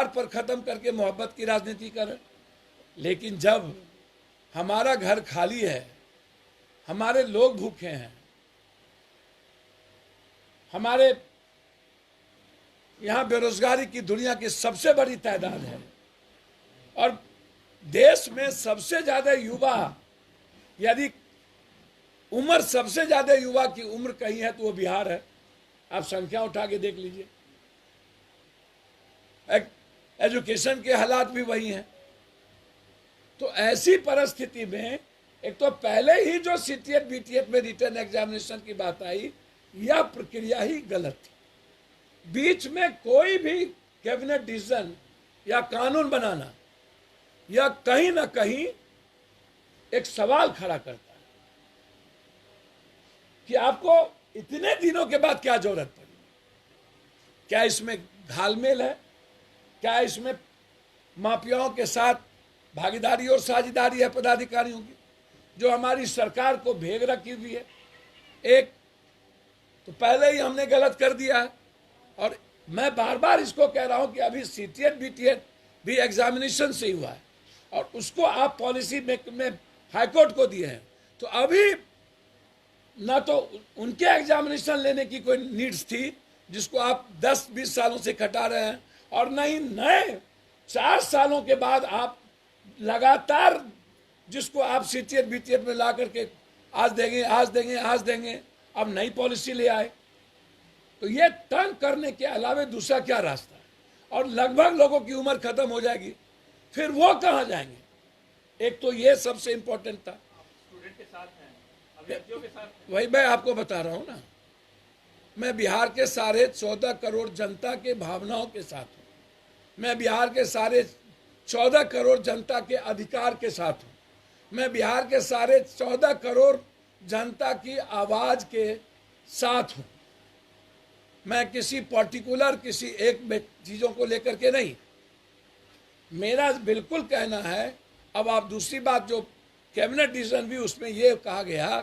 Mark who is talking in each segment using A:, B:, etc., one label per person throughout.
A: प्यार पर खत्म करके मोहब्बत की राजनीति करें। लेकिन जब हमारा घर खाली है, हमारे लोग भूखे हैं, हमारे यहाँ बेरोजगारी की दुनिया की सबसे बड़ी तादाद है और देश में सबसे ज्यादा युवा, यदि उम्र सबसे ज्यादा युवा की उम्र कहीं है तो वो बिहार है। आप संख्या उठा के देख लीजिए। एजुकेशन के हालात भी वही हैं। तो ऐसी परिस्थिति में एक तो पहले ही जो सीटीएट बीटीएट में रिटर्न एग्जामिनेशन की बात आई, यह प्रक्रिया ही गलत थी। बीच में कोई भी कैबिनेट डिसीजन या कानून बनाना यह कहीं ना कहीं एक सवाल खड़ा करता है कि आपको इतने दिनों के बाद क्या जरूरत पड़ी। क्या इसमें घालमेल है? क्या इसमें माफियाओं के साथ भागीदारी और साझेदारी है पदाधिकारियों की, जो हमारी सरकार को भेग रखी हुई है? एक तो पहले ही हमने गलत कर दिया है और मैं बार बार इसको कह रहा हूं कि अभी सीटीएट बीटीएट भी एग्जामिनेशन से हुआ है और उसको आप पॉलिसी में हाईकोर्ट को दिए हैं। तो अभी ना तो उनके एग्जामिनेशन लेने की कोई नीड्स थी जिसको आप 10-20 सालों से खटा रहे हैं, और न ही नए 4 सालों के बाद आप लगातार जिसको आप सीटीएट बीटीएट में ला करके आज देंगे आज देंगे आज देंगे, अब नई पॉलिसी ले आए। तो ये तंग करने के अलावा दूसरा क्या रास्ता है? और लगभग लोगों की उम्र खत्म हो जाएगी, फिर वो कहाँ जाएंगे? एक तो ये सबसे इंपॉर्टेंट था।
B: स्टूडेंट के साथ हैं, अभ्यर्थियों के साथ हैं।
A: वही मैं आपको बता रहा हूँ ना, मैं बिहार के 14.5 करोड़ जनता के भावनाओं के साथ हूँ। मैं बिहार के 14.5 करोड़ जनता के अधिकार के साथ हूँ। मैं बिहार के 14.5 करोड़ जनता की आवाज के साथ हूँ। मैं किसी पर्टिकुलर किसी एक चीजों को लेकर के नहीं। मेरा बिल्कुल कहना है। अब आप दूसरी बात, जो कैबिनेट डिसीजन भी उसमें ये कहा गया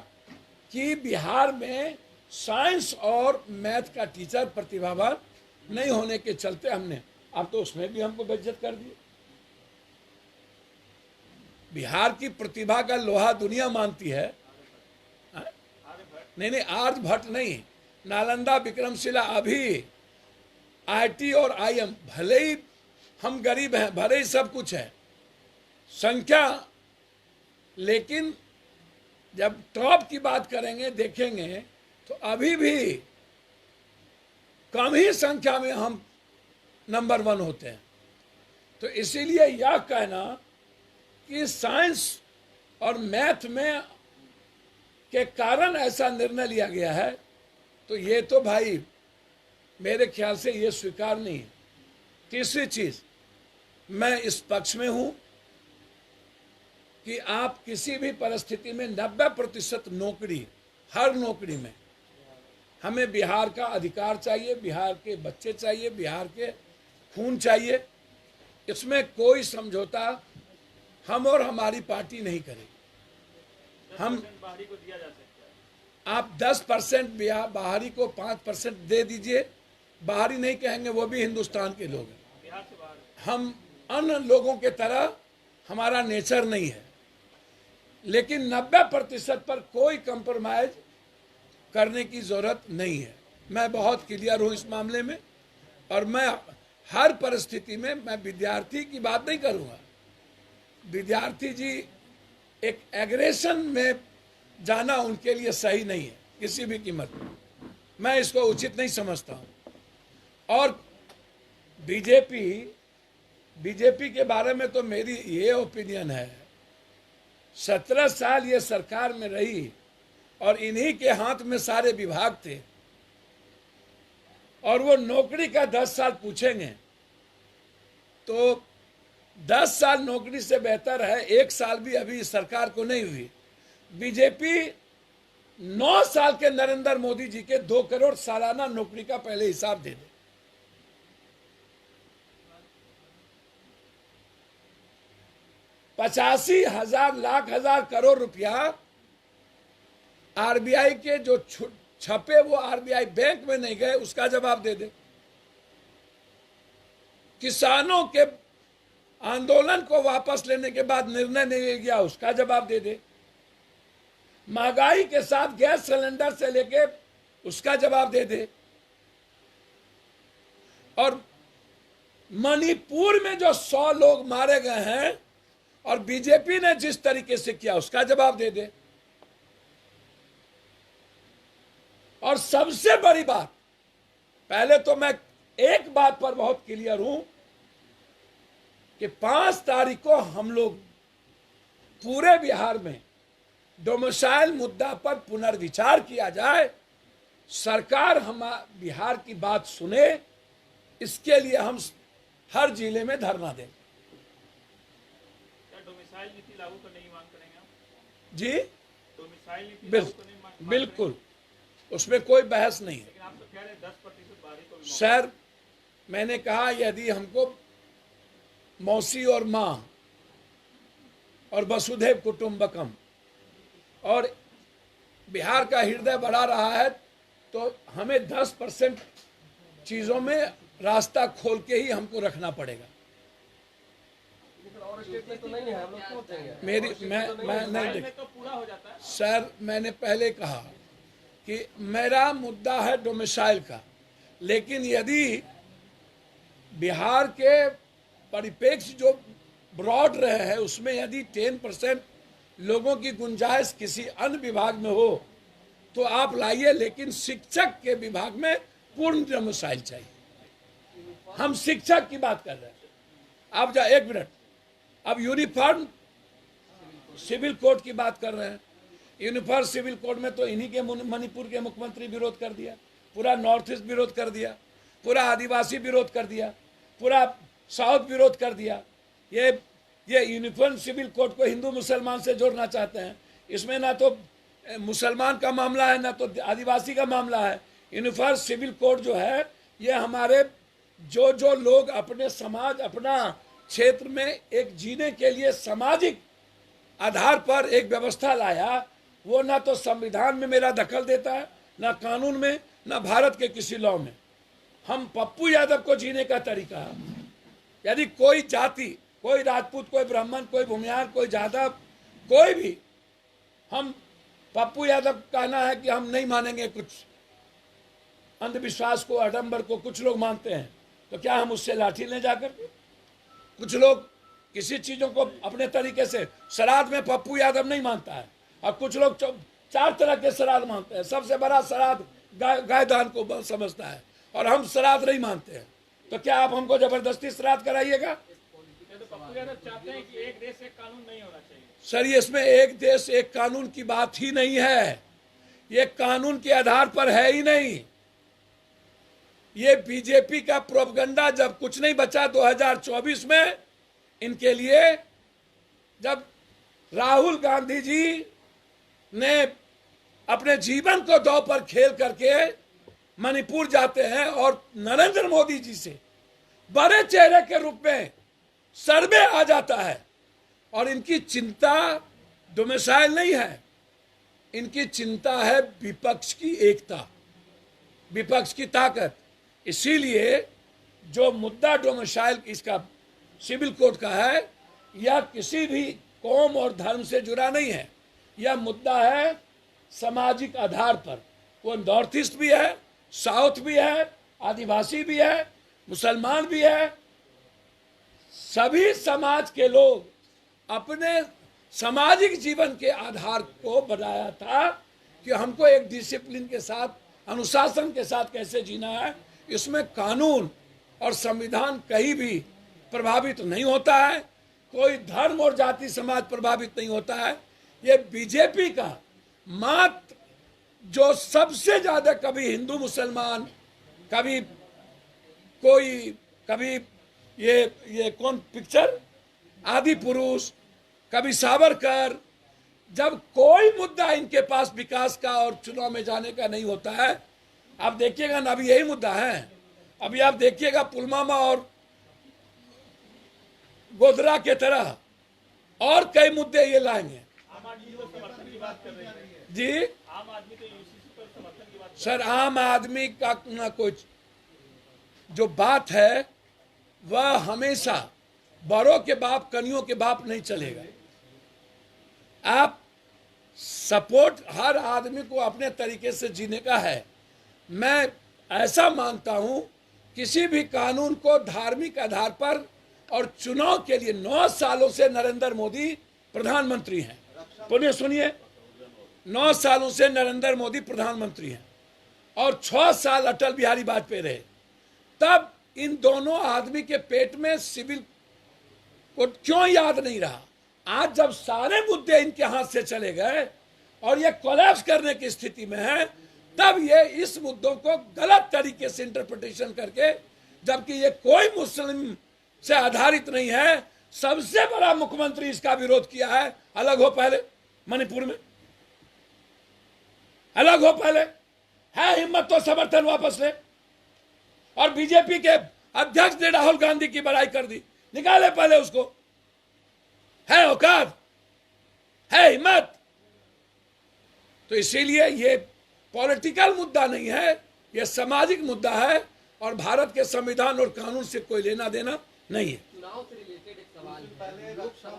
A: कि बिहार में साइंस और मैथ का टीचर प्रतिभावान नहीं होने के चलते हमने, अब तो उसमें भी हमको बेइज्जत कर दिए। बिहार की प्रतिभा का लोहा दुनिया मानती है। नहीं, आर्यभट्ट नहीं, नालंदा, विक्रमशिला, अभी आईटी और आईएम, भले ही हम गरीब हैं, भले ही सब कुछ है संख्या, लेकिन जब टॉप की बात करेंगे देखेंगे तो अभी भी कम ही संख्या में हम नंबर 1 होते हैं। तो इसीलिए यह कहना कि साइंस और मैथ में के कारण ऐसा निर्णय लिया गया है, तो ये तो भाई मेरे ख्याल से ये स्वीकार नहीं है। तीसरी चीज, मैं इस पक्ष में हूं कि आप किसी भी परिस्थिति में 90% नौकरी, हर नौकरी में हमें बिहार का अधिकार चाहिए, बिहार के बच्चे चाहिए, बिहार के खून चाहिए। इसमें कोई समझौता हम और हमारी पार्टी नहीं करेगी। हम
B: बाहरी को दिया जा सकता है।
A: आप 10% बाहरी को 5% दे दीजिए। बाहरी नहीं कहेंगे, वो भी हिंदुस्तान के लोग हैं।
B: बिहार से बाहर
A: हम अन्य लोगों के तरह, हमारा नेचर नहीं है। लेकिन 90% पर कोई कंप्रोमाइज करने की जरूरत नहीं है। मैं बहुत क्लियर हूं इस मामले में, और मैं हर परिस्थिति में मैं विद्यार्थी की बात नहीं करूंगा। विद्यार्थी जी एक एग्रेशन में जाना उनके लिए सही नहीं है किसी भी कीमत पर। मैं इसको उचित नहीं समझता हूं। और बीजेपी के बारे में तो मेरी ये ओपिनियन है, 17 साल ये सरकार में रही और इन्हीं के हाथ में सारे विभाग थे, और वो नौकरी का 10 साल पूछेंगे तो 10 साल नौकरी से बेहतर है 1 साल भी अभी इस सरकार को नहीं हुई। बीजेपी 9 साल के नरेंद्र मोदी जी के 2 करोड़ सालाना नौकरी का पहले हिसाब दे दे। 85,000 लाख हजार करोड़ रुपया आरबीआई के जो छपे वो आरबीआई बैंक में नहीं गए, उसका जवाब दे दे। किसानों के आंदोलन को वापस लेने के बाद निर्णय नहीं लिया, उसका जवाब दे दे। महंगाई के साथ गैस सिलेंडर से लेके उसका जवाब दे दे। और मणिपुर में जो 100 लोग मारे गए हैं और बीजेपी ने जिस तरीके से किया, उसका जवाब दे दे। और सबसे बड़ी बात, पहले तो मैं एक बात पर बहुत क्लियर हूं कि 5 तारीख को हम लोग पूरे बिहार में डोमिसाइल मुद्दा पर पुनर्विचार किया जाए, सरकार हम बिहार की बात सुने, इसके लिए हम हर जिले में धरना दें।
B: क्या डोमिसाइल नीति लागू करने की मांग करेंगे आप?
A: जी
B: डोमिसाइल नीति लागू करने की मांग
A: बिल्कुल, उसमें कोई बहस नहीं है।
B: लेकिन आप तो कह रहे हैं 10% बारी को भी
A: सर, मैंने कहा यदि हमको मौसी और माँ और वसुधैव कुटुंबकम और बिहार का हृदय बढ़ा रहा है, तो हमें 10% चीज़ों में रास्ता खोल के ही हमको रखना पड़ेगा।
C: और स्टेट में तो नहीं है, हम लोग क्यों देंगे?
A: मेरी मैं नहीं देख
B: में तो पूरा हो जाता है।
A: सर, मैंने पहले कहा कि मेरा मुद्दा है डोमिसाइल का, लेकिन यदि बिहार के परिप्रेक्ष्य जो ब्रॉड रहे हैं उसमें यदि 10% लोगों की गुंजाइश किसी अन्य विभाग में हो तो आप लाइए, लेकिन शिक्षक के विभाग में पूर्ण डोमिसाइल चाहिए। हम शिक्षक की बात कर रहे हैं। आप जा 1 मिनट, अब यूनिफॉर्म सिविल कोड की बात कर रहे हैं। यूनिफॉर्म सिविल कोड में तो इन्हीं के मणिपुर के मुख्यमंत्री विरोध कर दिया, पूरा नॉर्थ ईस्ट विरोध कर दिया, पूरा आदिवासी विरोध कर दिया, पूरा साउथ विरोध कर दिया। ये यूनिफॉर्म सिविल कोड को हिंदू मुसलमान से जोड़ना चाहते हैं। इसमें ना तो मुसलमान का मामला है ना तो आदिवासी का मामला है। यूनिफॉर्म सिविल कोड जो है ये हमारे जो लोग अपने समाज, अपना क्षेत्र में एक जीने के लिए सामाजिक आधार पर एक व्यवस्था लाया, वो ना तो संविधान में मेरा दखल देता है, ना कानून में, ना भारत के किसी लॉ में। हम पप्पू यादव को जीने का तरीका, यदि कोई जाति, कोई राजपूत, कोई ब्राह्मण, कोई भूमिहार, कोई यादव, कोई भी, हम पप्पू यादव कहना है कि हम नहीं मानेंगे कुछ अंधविश्वास को, आडंबर को, कुछ लोग मानते हैं, तो क्या हम उससे लाठी ले जाकर? कुछ लोग किसी चीज़ों को अपने तरीके से, श्राद्ध में पप्पू यादव नहीं मानता है, और कुछ लोग 4 तरह के श्राद्ध मानते हैं। सबसे बड़ा श्राद्ध गाय दान को समझता है, और हम श्राद्ध नहीं मानते हैं। तो क्या आप हमको जबरदस्ती श्राद्ध कराइएगा?
B: तो पप्पू यादव चाहते हैं कि एक देश एक कानून नहीं होना चाहिए।
A: सर, ये इसमें एक देश एक कानून की बात ही नहीं है। ये कानून के आधार पर है ही नहीं। ये बीजेपी का प्रोपगंडा, जब कुछ नहीं बचा 2024 में इनके लिए, जब राहुल गांधी जी ने अपने जीवन को दांव पर खेल करके मणिपुर जाते हैं और नरेंद्र मोदी जी से बड़े चेहरे के रूप में सर्वे आ जाता है, और इनकी चिंता डोमिसाइल नहीं है, इनकी चिंता है विपक्ष की एकता, विपक्ष की ताकत। इसीलिए जो मुद्दा डोमिसाइल इसका सिविल कोड का है, यह किसी भी कौम और धर्म से जुड़ा नहीं है। यह मुद्दा है सामाजिक आधार पर। वो नॉर्थ ईस्ट भी है, साउथ भी है, आदिवासी भी है, मुसलमान भी है। सभी समाज के लोग अपने सामाजिक जीवन के आधार को बनाया था कि हमको एक डिसिप्लिन के साथ, अनुशासन के साथ कैसे जीना है। इसमें कानून और संविधान कहीं भी प्रभावित नहीं होता है, कोई धर्म और जाति समाज प्रभावित नहीं होता है। ये बीजेपी का मात्र जो सबसे ज्यादा कभी हिंदू मुसलमान, कभी कोई, कभी ये कौन पिक्चर आदि पुरुष, कभी सावरकर, जब कोई मुद्दा इनके पास विकास का और चुनाव में जाने का नहीं होता है। आप देखिएगा ना, अभी यही मुद्दा है। अभी आप देखिएगा पुलवामा और गोधरा के तरह और कई मुद्दे ये लाएंगे।
B: आम आदमी तो समर्थन की बात कर रहे हैं
A: जी
B: आम आदमी तो यूसीसी पर समर्थन की बात
A: सर, आम आदमी का ना कुछ जो बात है वह हमेशा बड़ों के बाप कनियों के बाप नहीं चलेगा। आप सपोर्ट हर आदमी को अपने तरीके से जीने का है। मैं ऐसा मानता हूं किसी भी कानून को धार्मिक आधार पर, और चुनाव के लिए 9 सालों से नरेंद्र मोदी प्रधानमंत्री हैं। पुण्य सुनिए, 9 सालों से नरेंद्र मोदी प्रधानमंत्री हैं और 6 साल अटल बिहारी वाजपेयी रहे। तब इन दोनों आदमी के पेट में सिविल कोड क्यों याद नहीं रहा? आज जब सारे मुद्दे इनके हाथ से चले गए और ये कोलैप्स करने की स्थिति में है, तब ये इस मुद्दों को गलत तरीके से इंटरप्रिटेशन करके, जबकि ये कोई मुस्लिम से आधारित नहीं है, सबसे बड़ा मुख्यमंत्री इसका विरोध किया है। अलग हो पहले, मणिपुर में अलग हो पहले, है हिम्मत तो समर्थन वापस ले। और बीजेपी के अध्यक्ष ने राहुल गांधी की बड़ाई कर दी, निकाले पहले उसको। है औकात, है हिम्मत। तो इसीलिए ये पॉलिटिकल मुद्दा नहीं है, ये सामाजिक मुद्दा है और भारत के संविधान और कानून से कोई लेना देना नहीं है।
C: चुनाव से रिलेटेड एक सवाल है।
D: पहले रक्षा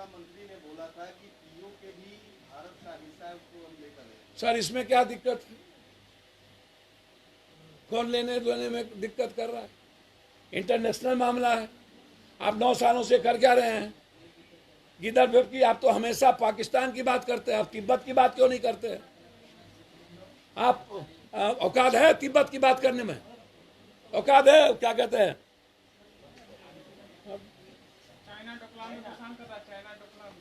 D: मंत्री ने बोला था कि पीओके भी भारत का हिस्सा है, उसको हम लेकर आए।
A: सर इसमें क्या दिक्कत है? कौन लेने देने में दिक्कत कर रहा है? इंटरनेशनल मामला है। आप 9 सालों से कर क्या रहे हैं? गिदर की आप तो हमेशा पाकिस्तान की बात करते हैं, आप तिब्बत की बात क्यों नहीं करते हैं? आप औकात है तिब्बत की बात करने में? औकात है? क्या कहते हैं?
B: चाइना डोकलाम में नुकसान कर रहा है, चाइना डोकलाम।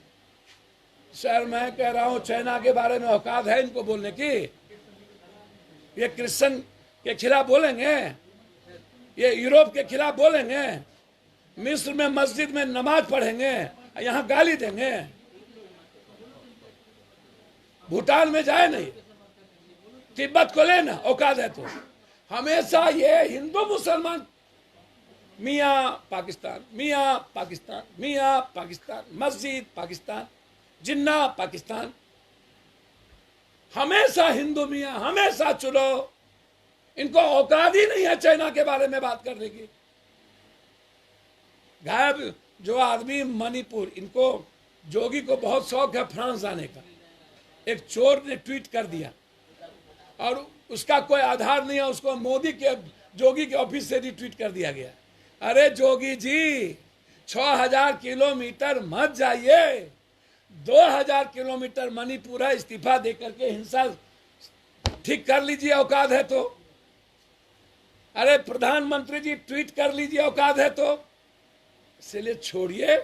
A: सर मैं कह रहा हूं चाइना के बारे में औकात है इनको बोलने की? ये क्रिश्चियन के खिलाफ बोलेंगे, ये यूरोप के खिलाफ बोलेंगे, मिस्र में मस्जिद में नमाज पढ़ेंगे, यहाँ गाली देंगे। भूटान में जाए नहीं, तिब्बत को लेना औकात है तो। हमेशा ये हिंदू मुसलमान मियाँ पाकिस्तान, मियाँ पाकिस्तान, मियाँ पाकिस्तान, मस्जिद पाकिस्तान, जिन्ना पाकिस्तान, हमेशा हिंदू मियाँ, हमेशा चुनो। इनको औकात ही नहीं है चाइना के बारे में बात करने की। गायब जो आदमी मणिपुर, इनको जोगी को बहुत शौक है फ्रांस जाने का। एक चोर ने ट्वीट कर दिया और उसका कोई आधार नहीं है, उसको मोदी के जोगी के ऑफिस से रिट्वीट कर दिया गया। अरे जोगी जी, 6000 किलोमीटर मत जाइए, 2000 किलोमीटर मणिपुर है, इस्तीफा देकर के हिंसा ठीक कर लीजिए औकात है तो। अरे प्रधानमंत्री जी ट्वीट कर लीजिए औकात है तो। इसलिए छोड़िए।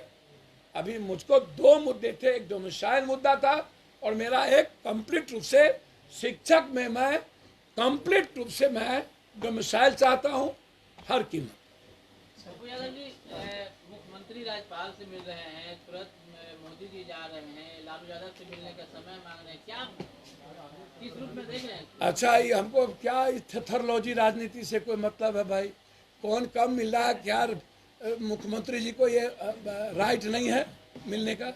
A: अभी मुझको 2 मुद्दे थे, एक डोमिसाइल मुद्दा था और मेरा एक कंप्लीट रूप से शिक्षक में मैं कंप्लीट रूप से मैं डोमिसाइल चाहता हूं हर कीमत।
E: पप्पू यादव जी, मुख्यमंत्री राज्यपाल से मिल रहे हैं, तुरंत मोदी जी जा रहे हैं, लालू यादव से मिलने का समय मांग रहे हैं, क्या किस रूप में देख रहे हैं?
A: अच्छा, ये हमको क्या थेथरोलॉजी राजनीति से कोई मतलब है भाई? कौन कब मिल रहा है? क्या मुख्यमंत्री जी को ये राइट नहीं है मिलने का?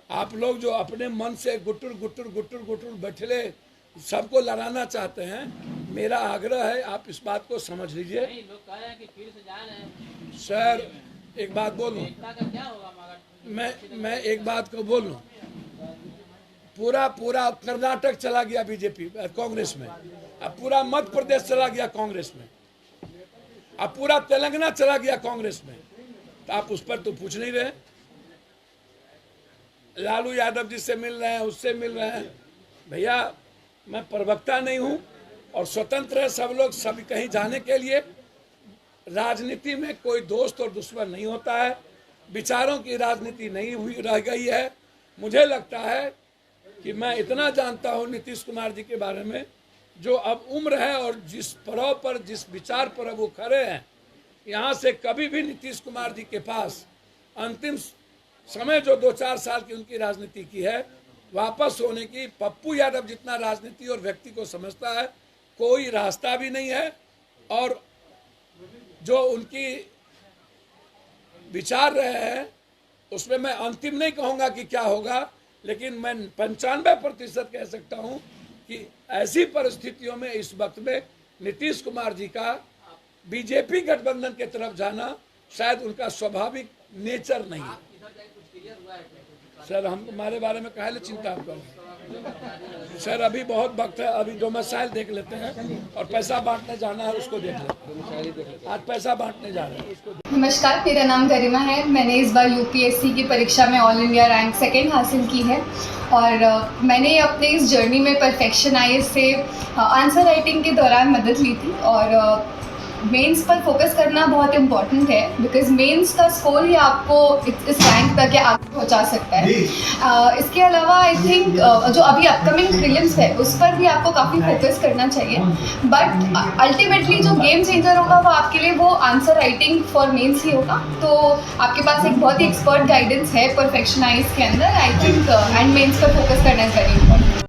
A: आप लोग जो अपने मन से गुटुर गुटुर गुटुर गुटुर बैठले सबको लड़ाना चाहते हैं, मेरा आग्रह है आप इस बात को समझ लीजिए।
E: नहीं, लोग कह रहे हैं कि फिर से जा रहे हैं।
A: सर एक बात बोलूं,
E: एकता का क्या होगा मगर?
A: मैं एक बात को बोलूं, पूरा कर्नाटक चला गया बीजेपी कांग्रेस में, अब पूरा मध्य प्रदेश चला गया कांग्रेस में, अब पूरा तेलंगाना चला गया कांग्रेस में, तो आप उस पर तो पूछ नहीं रहे। लालू यादव जी से मिल रहे हैं, उससे मिल रहे हैं। भैया मैं प्रवक्ता नहीं हूं और स्वतंत्र है सब लोग, सब कहीं जाने के लिए। राजनीति में कोई दोस्त और दुश्मन नहीं होता है, विचारों की राजनीति नहीं हुई रह गई है। मुझे लगता है कि मैं इतना जानता हूं नीतीश कुमार जी के बारे में, जो अब उम्र है और जिस पड़ाव पर, जिस विचार पर अब वो खड़े हैं, यहाँ से कभी भी नीतीश कुमार जी के पास अंतिम समय जो 2-4 साल की उनकी राजनीति की है, वापस होने की पप्पू यादव जितना राजनीति और व्यक्ति को समझता है कोई रास्ता भी नहीं है। और जो उनकी विचार रहे हैं उसमें मैं अंतिम नहीं कहूँगा कि क्या होगा, लेकिन मैं 95% कह सकता हूँ कि ऐसी परिस्थितियों में इस वक्त में नीतीश कुमार जी का बीजेपी गठबंधन की तरफ जाना शायद उनका स्वाभाविक नेचर नहीं है।
C: इधर जाके कुछ क्लियर हुआ है क्या?
A: सर हम हमारे बारे में काहे ले चिंता आप कर रहे हैं? सर अभी बहुत वक्त है, अभी डोमिसाइल देख लेते हैं और पैसा बांटने जाना है उसको देख लेते हैं। आज पैसा बांटने जा रहे हैं उसको।
F: नमस्कार, मेरा नाम गरिमा है। मैंने इस बार यूपीएससी की परीक्षा में ऑल इंडिया रैंक 2 हासिल की है और मैंने अपने इस जर्नी में परफेक्शन आईएएस से आंसर राइटिंग के दौरान मदद ली थी और मेंस पर फोकस करना बहुत इम्पॉर्टेंट है बिकॉज मेंस का स्कोर ही आपको इस रैंक तक या आगे पहुंचा सकता है। इसके अलावा आई थिंक जो अभी अपकमिंग प्रीलिम्स है उस पर भी आपको काफ़ी फोकस करना चाहिए, बट अल्टीमेटली जो गेम चेंजर होगा वो आपके लिए वो आंसर राइटिंग फॉर मेंस ही होगा। तो आपके पास एक बहुत ही एक्सपर्ट गाइडेंस है परफेक्शन आईएएस के अंदर, आई थिंक एंड मेंस पर फोकस करना इज वेरी इंपॉर्टेंट।